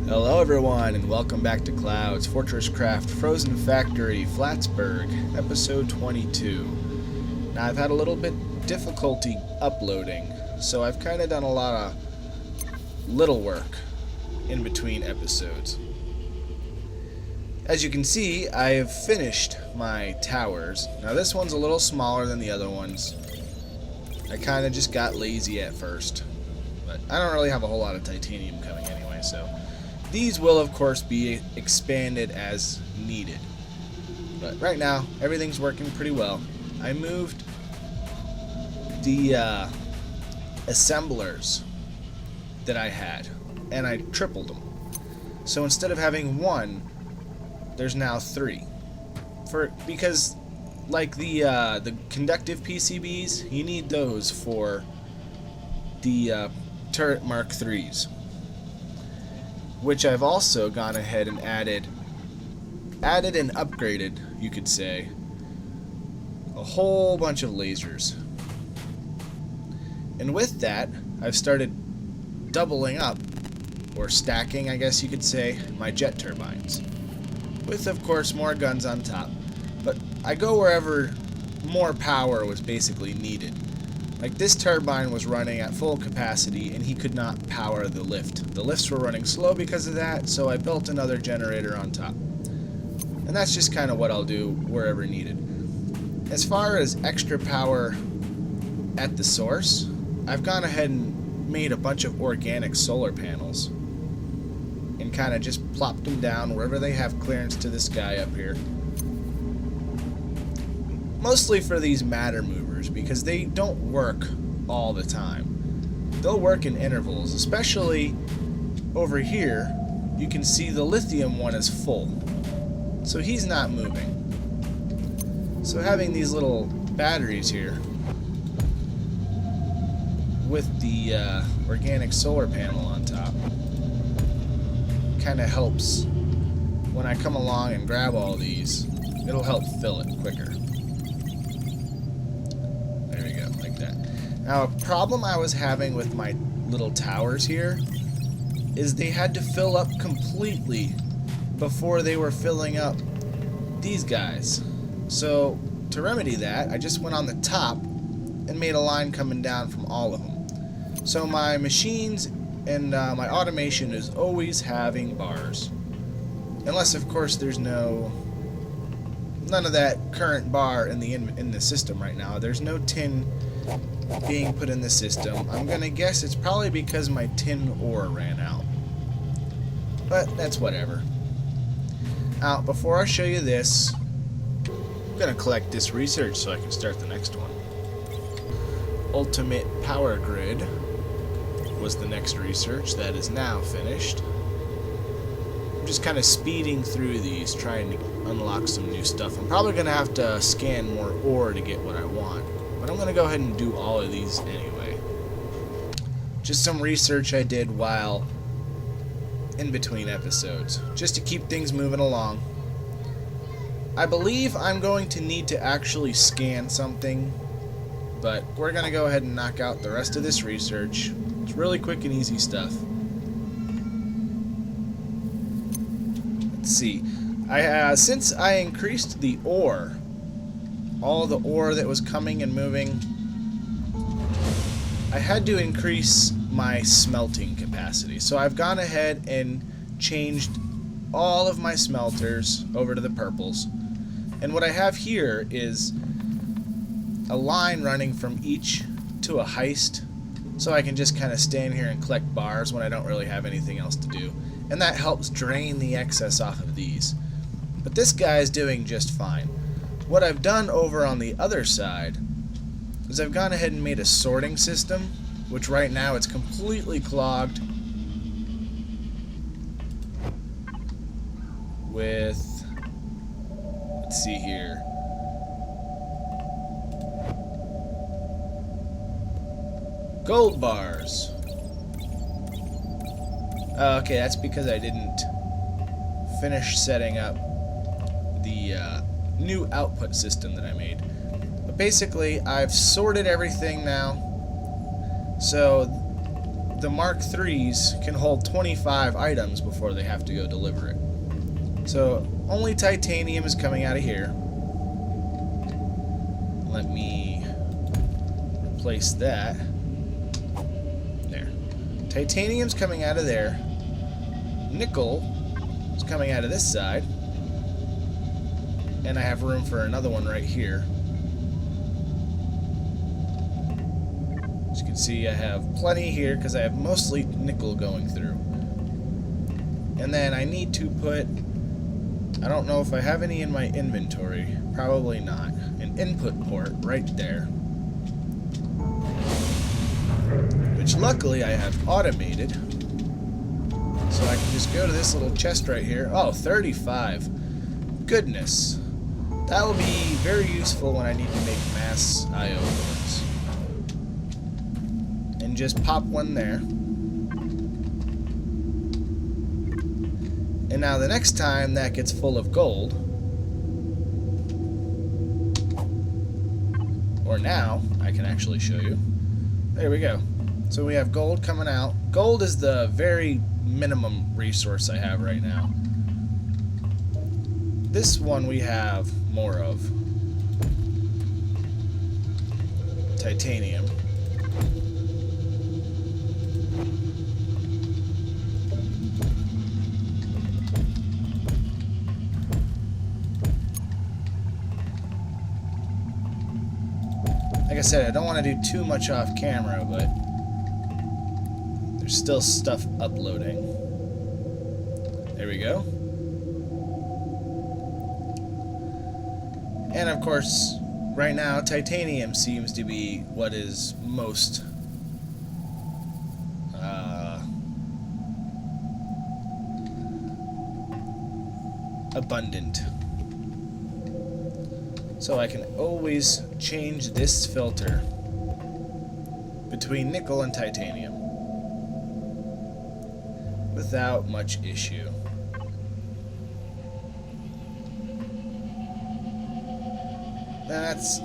Hello everyone and welcome back to Cloud's Fortresscraft Frozen Factory, Flattsburg, episode 22. Now I've had a little bit difficulty uploading, so I've kind of done a lot of little work in between episodes. As you can see, I have finished my towers. Now this one's a little smaller than the other ones. I kind of just got lazy at first, but I don't really have a whole lot of titanium coming anyway, so these will, of course, be expanded as needed. But right now, everything's working pretty well. I moved the assemblers that I had, and I tripled them. So instead of having one, there's now three. Because, like the conductive PCBs, you need those for the turret Mark IIIs. Which I've also gone ahead and added and upgraded, you could say, a whole bunch of lasers. And with that, I've started doubling up, or stacking, I guess you could say, my jet turbines. With, of course, more guns on top. But I go wherever more power was basically needed. Like this turbine was running at full capacity and he could not power the lift. The lifts were running slow because of that, so I built another generator on top. And that's just kind of what I'll do wherever needed. As far as extra power at the source, I've gone ahead and made a bunch of organic solar panels and kind of just plopped them down wherever they have clearance to the sky up here. Mostly for these matter movers, because they don't work all the time. They'll work in intervals, especially over here. You can see the lithium one is full, so he's not moving. So having these little batteries here with the organic solar panel on top kind of helps. When I come along and grab all these, it'll help fill it quicker. Now, a problem I was having with my little towers here is they had to fill up completely before they were filling up these guys. So, to remedy that, I just went on the top and made a line coming down from all of them. So my machines and my automation is always having bars. Unless, of course, there's none of that current bar in the system right now. There's no tin being put in the system. I'm gonna guess it's probably because my tin ore ran out. But that's whatever. Now, before I show you this, I'm gonna collect this research so I can start the next one. Ultimate Power Grid was the next research that is now finished. I'm just kind of speeding through these, trying to unlock some new stuff. I'm probably gonna have to scan more ore to get what I want. But I'm going to go ahead and do all of these anyway. Just some research I did while in between episodes, just to keep things moving along. I believe I'm going to need to actually scan something, but we're going to go ahead and knock out the rest of this research. It's really quick and easy stuff. Let's see. Since I increased the ore, all the ore that was coming and moving, I had to increase my smelting capacity. So I've gone ahead and changed all of my smelters over to the purples. And what I have here is a line running from each to a heist, so I can just kind of stand here and collect bars when I don't really have anything else to do. And that helps drain the excess off of these. But this guy is doing just fine. What I've done over on the other side is I've gone ahead and made a sorting system, which right now it's completely clogged with, let's see here, gold bars. Okay, that's because I didn't finish setting up the new output system that I made. But basically, I've sorted everything now. So the Mark IIIs can hold 25 items before they have to go deliver it. So only titanium is coming out of here. Let me replace that. There. Titanium's coming out of there. Nickel is coming out of this side. And I have room for another one right here. As you can see, I have plenty here because I have mostly nickel going through. And then I need to put, I don't know if I have any in my inventory. Probably not. An input port right there. Which luckily I have automated. So I can just go to this little chest right here. Oh, 35. Goodness. That will be very useful when I need to make mass I/O boards. And just pop one there. And now the next time that gets full of gold, or now, I can actually show you. There we go. So we have gold coming out. Gold is the very minimum resource I have right now. This one we have more of. Titanium. Like I said, I don't want to do too much off camera, but there's still stuff uploading. There we go. And of course, right now, titanium seems to be what is most abundant. So I can always change this filter between nickel and titanium without much issue. That's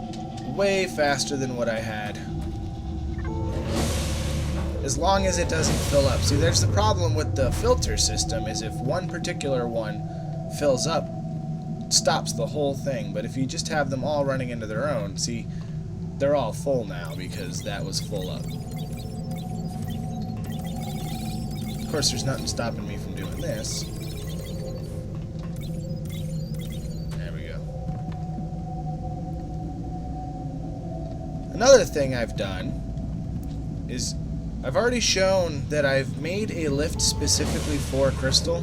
way faster than what I had. As long as it doesn't fill up. See, there's the problem with the filter system, is if one particular one fills up, it stops the whole thing. But if you just have them all running into their own, see, they're all full now because that was full up. Of course, there's nothing stopping me from doing this. Another thing I've done is I've already shown that I've made a lift specifically for crystal.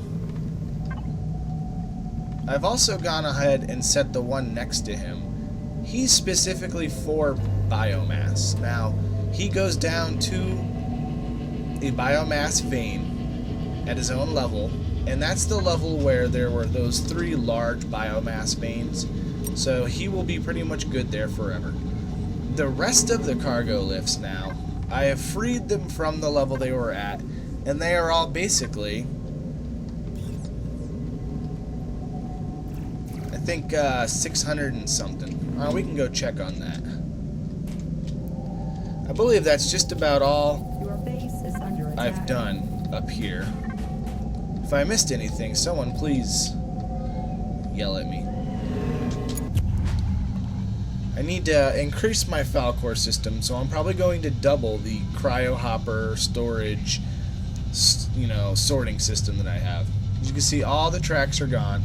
I've also gone ahead and set the one next to him. He's specifically for biomass. Now, he goes down to a biomass vein at his own level, and that's the level where there were those 3 large biomass veins. So he will be pretty much good there forever. The rest of the cargo lifts now, I have freed them from the level they were at, and they are all basically, I think 600 and something. We can go check on that. I believe that's just about all Your base is under attack. I've done up here. If I missed anything, someone please yell at me. I need to increase my Falcor system, so I'm probably going to double the cryo hopper storage, sorting system that I have. As you can see, all the tracks are gone.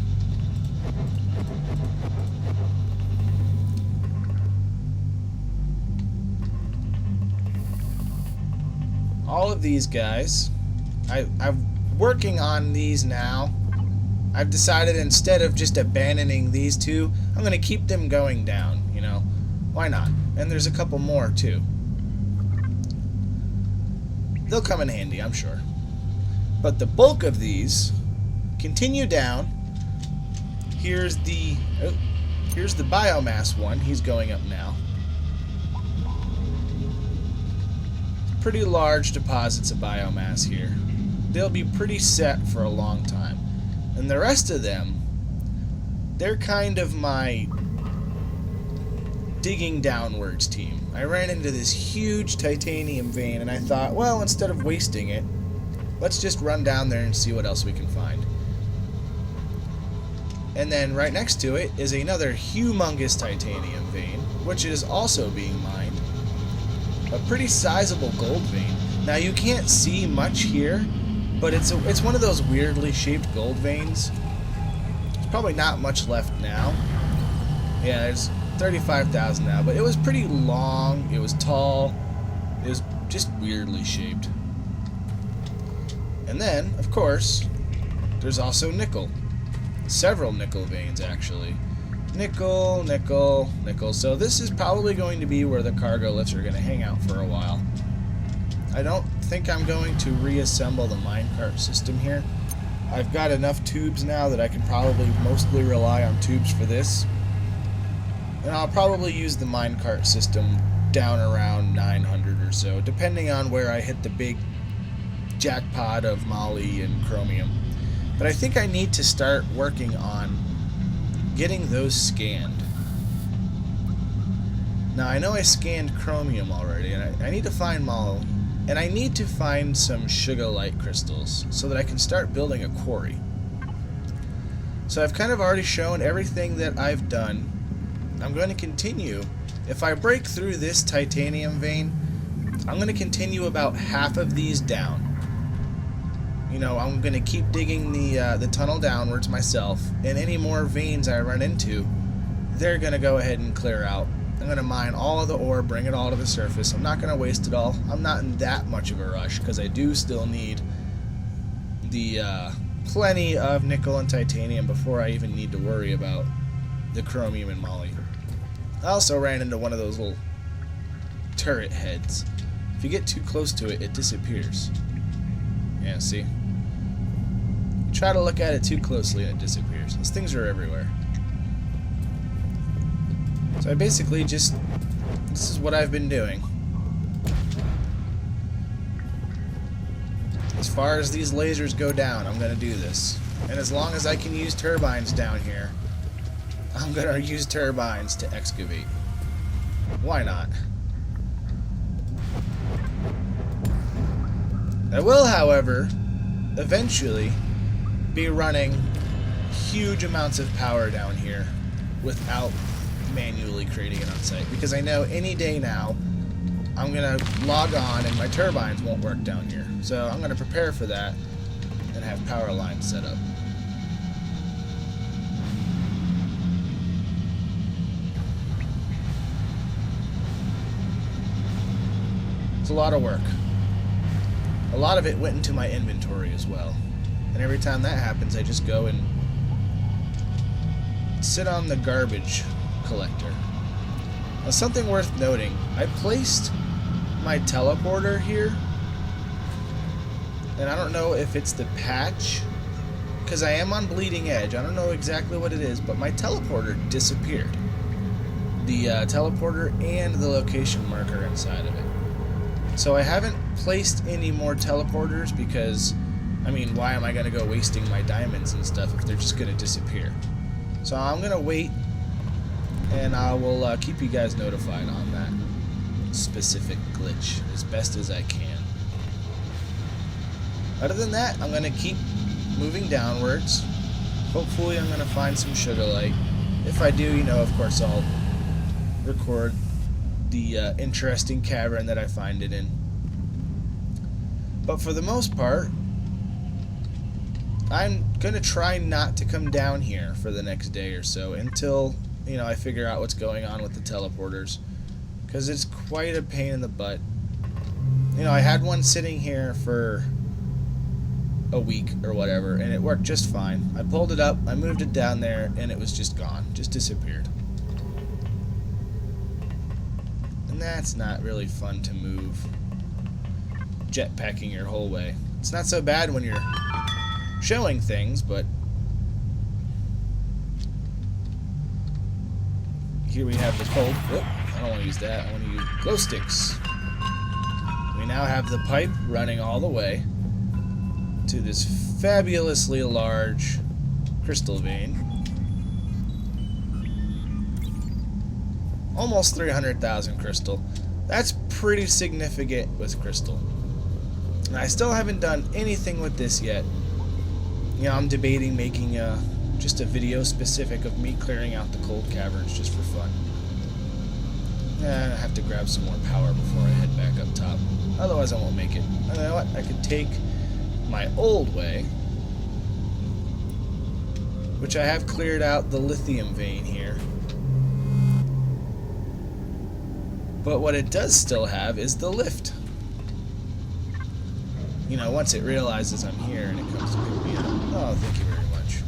All of these guys, I'm working on these now. I've decided instead of just abandoning these 2, I'm going to keep them going down. Why not? And there's a couple more too. They'll come in handy, I'm sure. But the bulk of these continue down. Here's the biomass one. He's going up now. Pretty large deposits of biomass here. They'll be pretty set for a long time. And the rest of them, they're kind of my digging downwards team. I ran into this huge titanium vein, and I thought, well, instead of wasting it, let's just run down there and see what else we can find. And then right next to it is another humongous titanium vein, which is also being mined. A pretty sizable gold vein. Now you can't see much here, but it's one of those weirdly shaped gold veins. There's probably not much left now. Yeah, there's 35,000 now, but it was pretty long, it was tall, it was just weirdly shaped. And then, of course, there's also nickel. Several nickel veins, actually. Nickel, nickel, nickel. So this is probably going to be where the cargo lifts are going to hang out for a while. I don't think I'm going to reassemble the minecart system here. I've got enough tubes now that I can probably mostly rely on tubes for this. And I'll probably use the minecart system down around 900 or so, depending on where I hit the big jackpot of moly and chromium. But I think I need to start working on getting those scanned. Now, I know I scanned chromium already, and I need to find moly, and I need to find some sugilite crystals so that I can start building a quarry. So I've kind of already shown everything that I've done. I'm going to continue. If I break through this titanium vein, I'm going to continue about half of these down. You know, I'm going to keep digging the tunnel downwards myself, and any more veins I run into, they're going to go ahead and clear out. I'm going to mine all of the ore, bring it all to the surface. I'm not going to waste it all. I'm not in that much of a rush, because I do still need the plenty of nickel and titanium before I even need to worry about the chromium and moly. I also ran into one of those little turret heads. If you get too close to it, it disappears. Yeah, see? Try to look at it too closely and it disappears. Those things are everywhere. So I basically just... this is what I've been doing. As far as these lasers go down, I'm going to do this. And as long as I can use turbines down here, I'm going to use turbines to excavate. Why not? I will, however, eventually be running huge amounts of power down here without manually creating it on site, because I know any day now I'm going to log on and my turbines won't work down here. So I'm going to prepare for that and have power lines set up. It's a lot of work. A lot of it went into my inventory as well. And every time that happens, I just go and sit on the garbage collector. Now, something worth noting, I placed my teleporter here, and I don't know if it's the patch, because I am on bleeding edge. I don't know exactly what it is, but my teleporter disappeared. The teleporter and the location marker inside of it. So I haven't placed any more teleporters because, I mean, why am I going to go wasting my diamonds and stuff if they're just going to disappear? So I'm going to wait, and I will keep you guys notified on that specific glitch as best as I can. Other than that, I'm going to keep moving downwards. Hopefully I'm going to find some sugilite. If I do, you know, of course I'll record the interesting cavern that I find it in. But for the most part, I'm going to try not to come down here for the next day or so until, you know, I figure out what's going on with the teleporters, because it's quite a pain in the butt. You know, I had one sitting here for a week or whatever, and it worked just fine. I pulled it up, I moved it down there, and it was just gone, just disappeared. And that's not really fun to move, jetpacking your whole way. It's not so bad when you're showing things, but here we have the cold. Whoop, I don't want to use that. I want to use glow sticks. We now have the pipe running all the way to this fabulously large crystal vein. almost 300,000 crystal. That's pretty significant with crystal. And I still haven't done anything with this yet. You know, I'm debating making just a video specific of me clearing out the cold caverns just for fun. I have to grab some more power before I head back up top. Otherwise I won't make it. You know what? I could take my old way, which I have cleared out the lithium vein here. But what it does still have is the lift. You know, once it realizes I'm here and it comes to pick me up. Oh, thank you very much.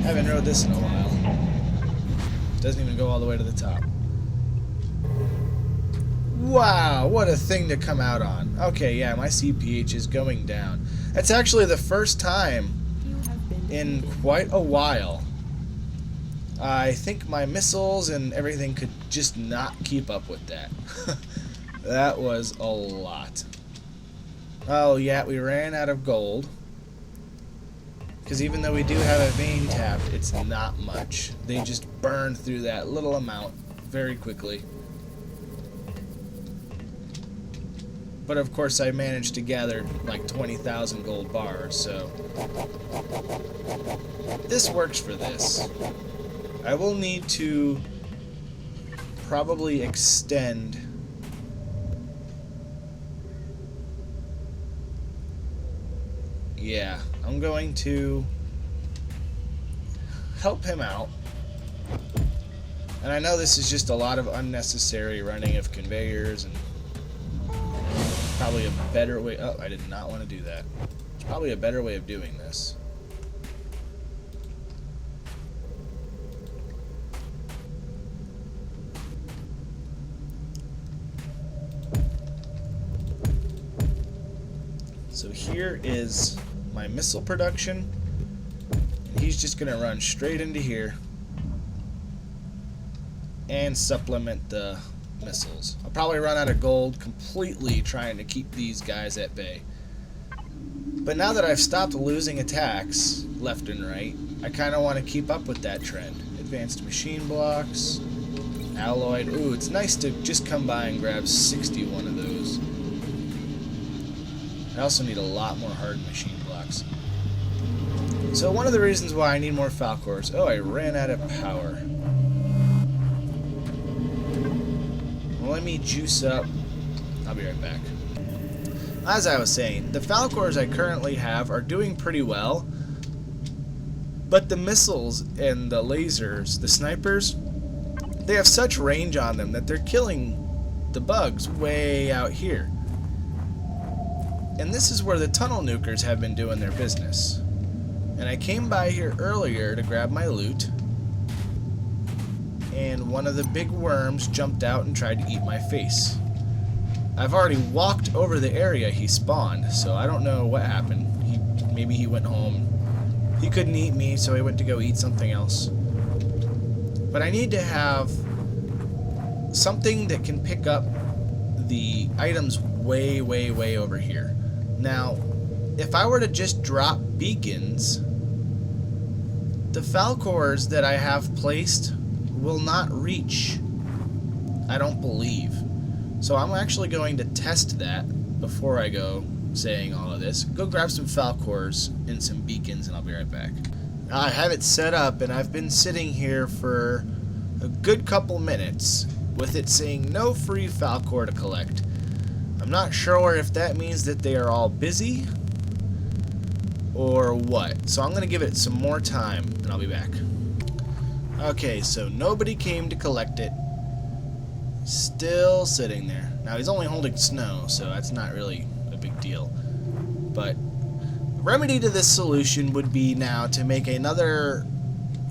Haven't rode this in a while. Doesn't even go all the way to the top. Wow, what a thing to come out on. Okay, yeah, my CPH is going down. That's actually the first time in quite a while I think my missiles and everything could just not keep up with that. That was a lot. Oh yeah, we ran out of gold. Because even though we do have a vein tapped, it's not much. They just burn through that little amount very quickly. But of course I managed to gather like 20,000 gold bars, so this works for this. I will need to probably extend yeah, I'm going to help him out. And I know this is just a lot of unnecessary running of conveyors and probably a better way. Oh, I did not want to do that. There's probably a better way of doing this. So here is my missile production, and he's just going to run straight into here and supplement the missiles. I'll probably run out of gold completely trying to keep these guys at bay. But now that I've stopped losing attacks left and right, I kind of want to keep up with that trend. Advanced machine blocks, alloyed. Ooh, it's nice to just come by and grab 61 of those. I also need a lot more hard machine blocks. So one of the reasons why I need more Falcors. Oh, I ran out of power. Well, let me juice up. I'll be right back. As I was saying, the Falcors I currently have are doing pretty well, but the missiles and the lasers, the snipers, they have such range on them that they're killing the bugs way out here. And this is where the tunnel nukers have been doing their business. And I came by here earlier to grab my loot, and one of the big worms jumped out and tried to eat my face. I've already walked over the area he spawned, so I don't know what happened. Maybe he went home. He couldn't eat me, so he went to go eat something else. But I need to have something that can pick up the items way, way, way over here. Now, if I were to just drop beacons, the Falcors that I have placed will not reach, I don't believe. So I'm actually going to test that before I go saying all of this. Go grab some Falcors and some beacons and I'll be right back. Now I have it set up and I've been sitting here for a good couple minutes with it saying no free Falcor to collect. I'm not sure if that means that they are all busy or what. So I'm going to give it some more time and I'll be back. Okay, so nobody came to collect it. Still sitting there. Now he's only holding snow, so that's not really a big deal. But the remedy to this solution would be now to make another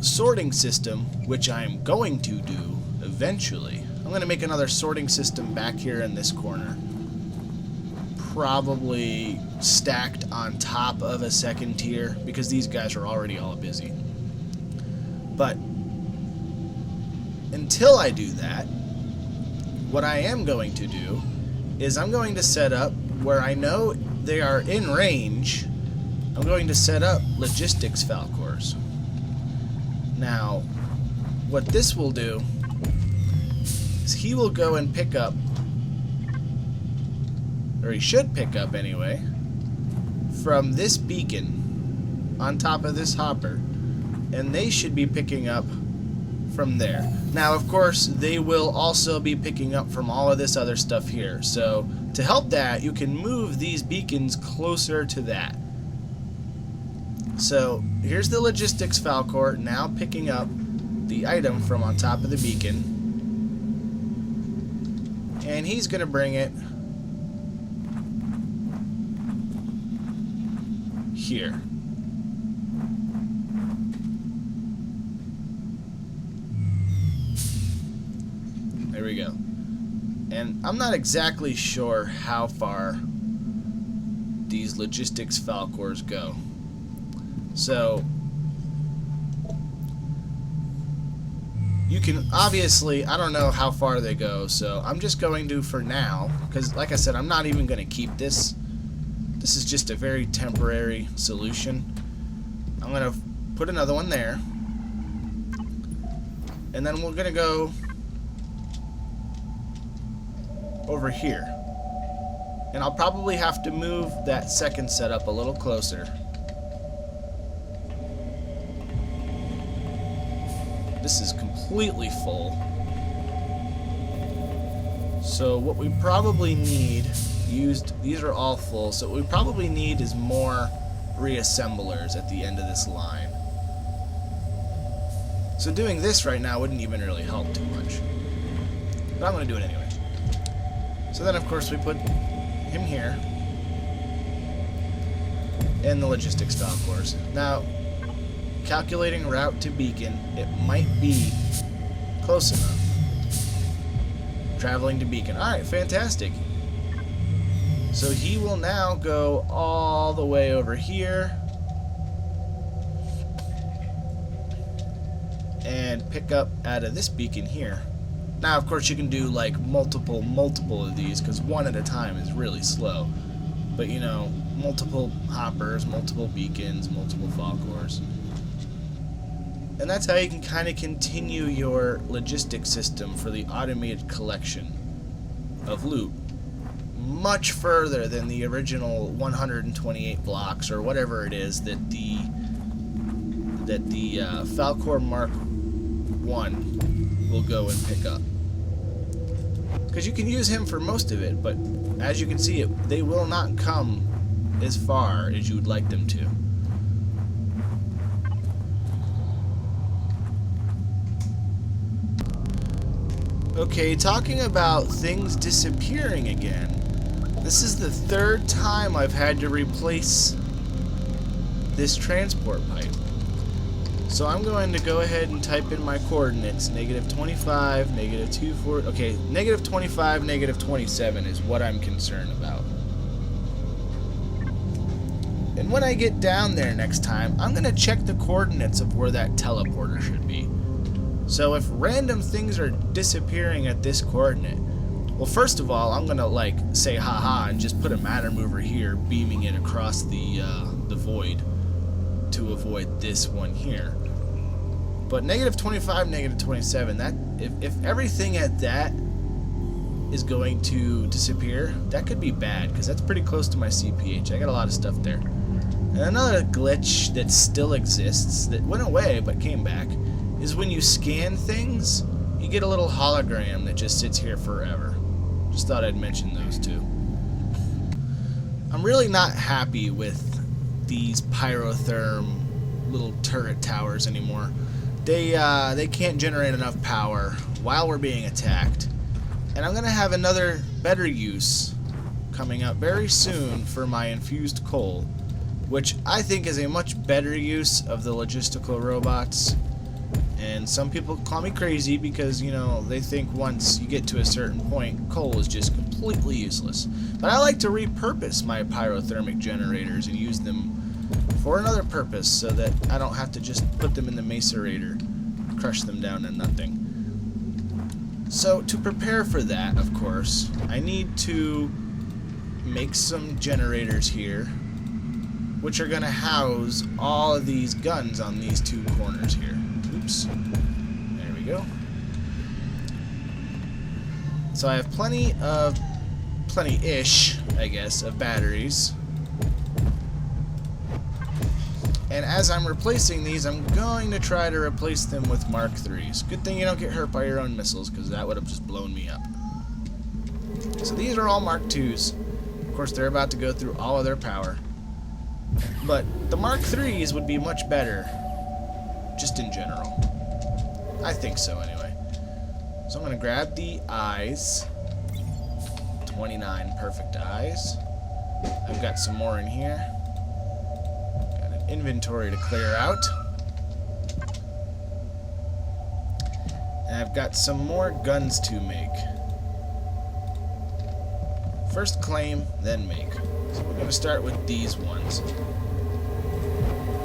sorting system, which I'm going to do eventually. I'm going to make another sorting system back here in this corner. Probably stacked on top of a second tier, because these guys are already all busy. But until I do that, what I am going to do is I'm going to set up where I know they are in range I'm going to set up logistics Falcors. Now, what this will do is he will go and pick up, or he should pick up anyway, from this beacon on top of this hopper, and they should be picking up from there. Now, of course, they will also be picking up from all of this other stuff here. So, to help that, you can move these beacons closer to that. So, here's the logistics Falcor now picking up the item from on top of the beacon. And he's going to bring it here. There we go. And I'm not exactly sure how far these logistics Falcors go. So, you can obviously, I don't know how far they go, so I'm just going to, for now, because like I said, I'm not even going to keep this. This is just a very temporary solution. I'm going to put another one there. And then we're going to go over here. And I'll probably have to move that second setup a little closer. This is completely full. So what we probably need, these are all full, so what we probably need is more reassemblers at the end of this line. So doing this right now wouldn't even really help too much. But I'm going to do it anyway. So then of course we put him here. And the logistics Falcors. Now, calculating route to beacon, it might be close enough. Traveling to beacon. Alright, fantastic. So he will now go all the way over here and pick up out of this beacon here. Now, of course, you can do like multiple of these, because one at a time is really slow. But, you know, multiple hoppers, multiple beacons, multiple Falcors. And that's how you can kind of continue your logistics system for the automated collection of loot much further than the original 128 blocks or whatever it is that the Falcor Mark 1 will go and pick up. Because you can use him for most of it, but as you can see, they will not come as far as you would like them to. Okay, talking about things disappearing again. This is the third time I've had to replace this transport pipe. So I'm going to go ahead and type in my coordinates. -25, -24. Okay, -25, -27 is what I'm concerned about. And when I get down there next time, I'm going to check the coordinates of where that teleporter should be. So if random things are disappearing at this coordinate, well, first of all, I'm going to like say haha and just put a matter mover here, beaming it across the void to avoid this one here. But -25, -27, that if everything at that is going to disappear, that could be bad, because that's pretty close to my CPH. I got a lot of stuff there. And another glitch that still exists, that went away but came back, is when you scan things, you get a little hologram that just sits here forever. Just thought I'd mention those two. I'm really not happy with these pyrotherm little turret towers anymore. They can't generate enough power while we're being attacked. And I'm going to have another better use coming up very soon for my infused coal, which I think is a much better use of the logistical robots. And some people call me crazy because, you know, they think once you get to a certain point, coal is just completely useless. But I like to repurpose my pyrothermic generators and use them for another purpose so that I don't have to just put them in the macerator, crush them down to nothing. So to prepare for that, of course, I need to make some generators here. which are going to house all of these guns on these two corners here. Oops. There we go. So I have plenty-ish, I guess, of batteries. And as I'm replacing these, I'm going to try to replace them with Mark IIIs. Good thing you don't get hurt by your own missiles, because that would have just blown me up. So these are all Mark IIs. Of course, they're about to go through all of their power. But the Mark IIIs would be much better, just in general. I think so, anyway. So I'm going to grab the eyes. 29 perfect eyes. I've got some more in here. Got an inventory to clear out. And I've got some more guns to make. First claim, then make. So we're going to start with these ones.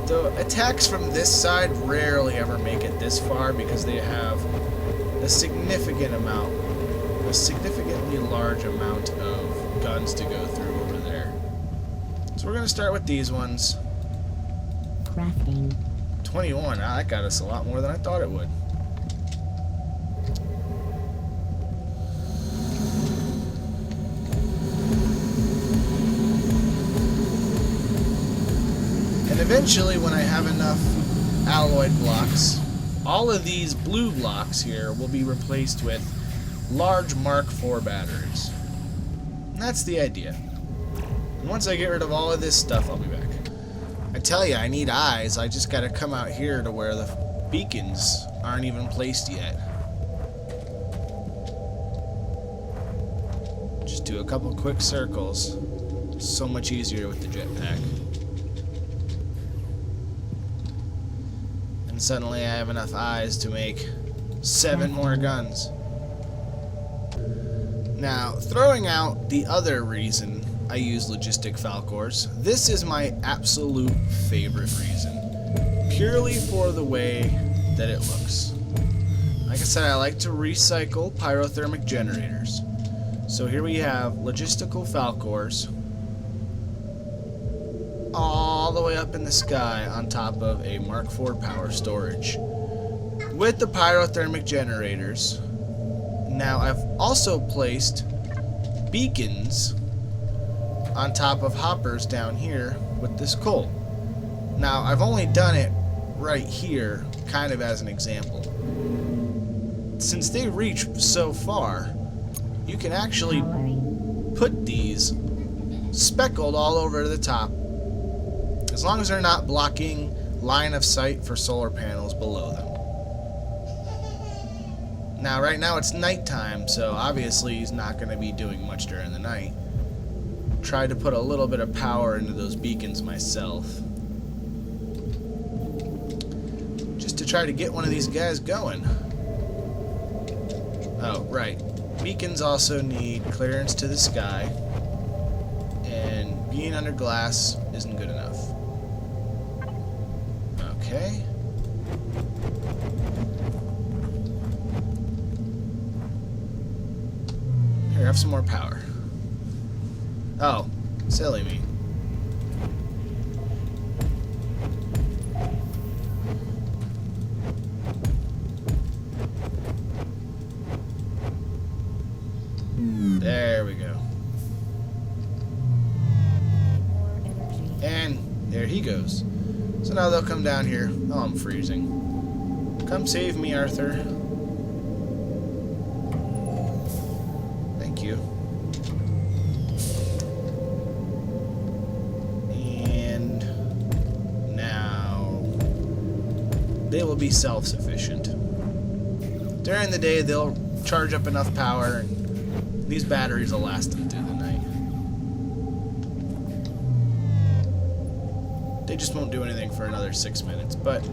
The attacks from this side rarely ever make it this far because they have a significantly large amount of guns to go through over there. So we're going to start with these ones. Crafting. 21. Ah, that got us a lot more than I thought it would. And eventually, when I have enough alloy blocks, all of these blue blocks here will be replaced with large Mark IV batteries. And that's the idea. And once I get rid of all of this stuff, I'll be back. I tell you, I need eyes. I just gotta come out here to where the beacons aren't even placed yet. Just do a couple quick circles. So much easier with the jetpack. And suddenly I have enough eyes to make 7 more guns. Now, throwing out the other reason I use logistic Falcors, this is my absolute favorite reason. Purely for the way that it looks. Like I said, I like to recycle pyrothermic generators. So here we have logistical Falcors all the way up in the sky on top of a Mark IV power storage with the pyrothermic generators. Now I've also placed beacons on top of hoppers down here with this coal. Now I've only done it right here kind of as an example. Since they reach so far, you can actually put these speckled all over the top, as long as they're not blocking line of sight for solar panels below them. Now, right now it's nighttime, so obviously he's not going to be doing much during the night. Tried to put a little bit of power into those beacons myself, just to try to get one of these guys going. Oh, right. Beacons also need clearance to the sky, and being under glass isn't good enough. Okay. Here, have some more power. Oh, silly me. There we go. And there he goes. So now they'll come down here. Oh, I'm freezing. Come save me, Arthur. Thank you. And now they will be self-sufficient. During the day, they'll charge up enough power, and these batteries will last them through the night. They just won't do anything for another 6 minutes, but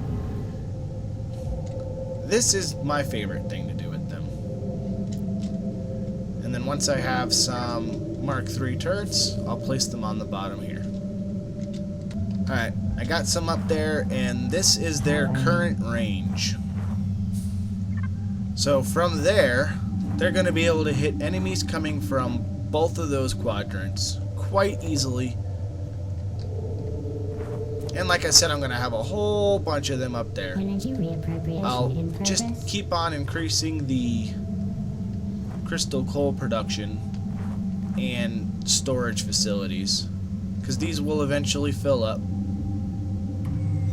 this is my favorite thing to do with them. And then once I have some Mark III turrets, I'll place them on the bottom here. Alright, I got some up there, and this is their current range. So from there, they're going to be able to hit enemies coming from both of those quadrants quite easily. And like I said, I'm going to have a whole bunch of them up there. Energy reappropriation I'll in progress. just keep on increasing the crystal coal production and storage facilities, because these will eventually fill up.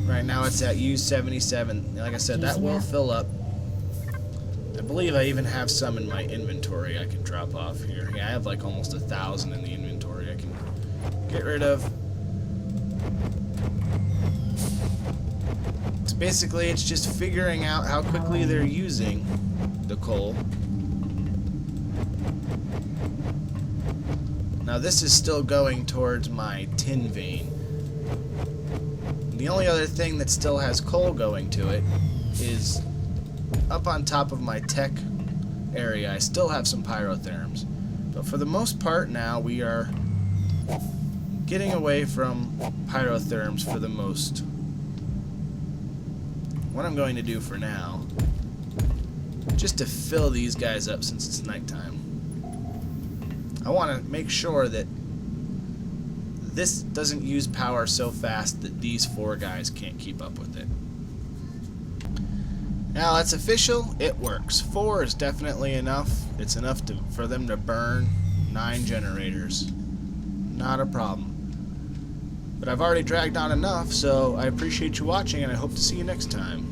Right now it's at U77. Like I said, that will fill up. I believe I even have some in my inventory I can drop off here. Yeah, I have like almost 1,000 in the inventory I can get rid of. So basically it's just figuring out how quickly they're using the coal. Now this is still going towards my tin vein. The only other thing that still has coal going to it is up on top of my tech area. I still have some pyrotherms, but for the most part now we are getting away from pyrotherms for the most. What I'm going to do for now, just to fill these guys up since it's nighttime, I want to make sure that this doesn't use power so fast that these 4 guys can't keep up with it. Now that's official, it works. 4 is definitely enough. It's enough for them to burn 9 generators. Not a problem. But I've already dragged on enough, so I appreciate you watching and I hope to see you next time.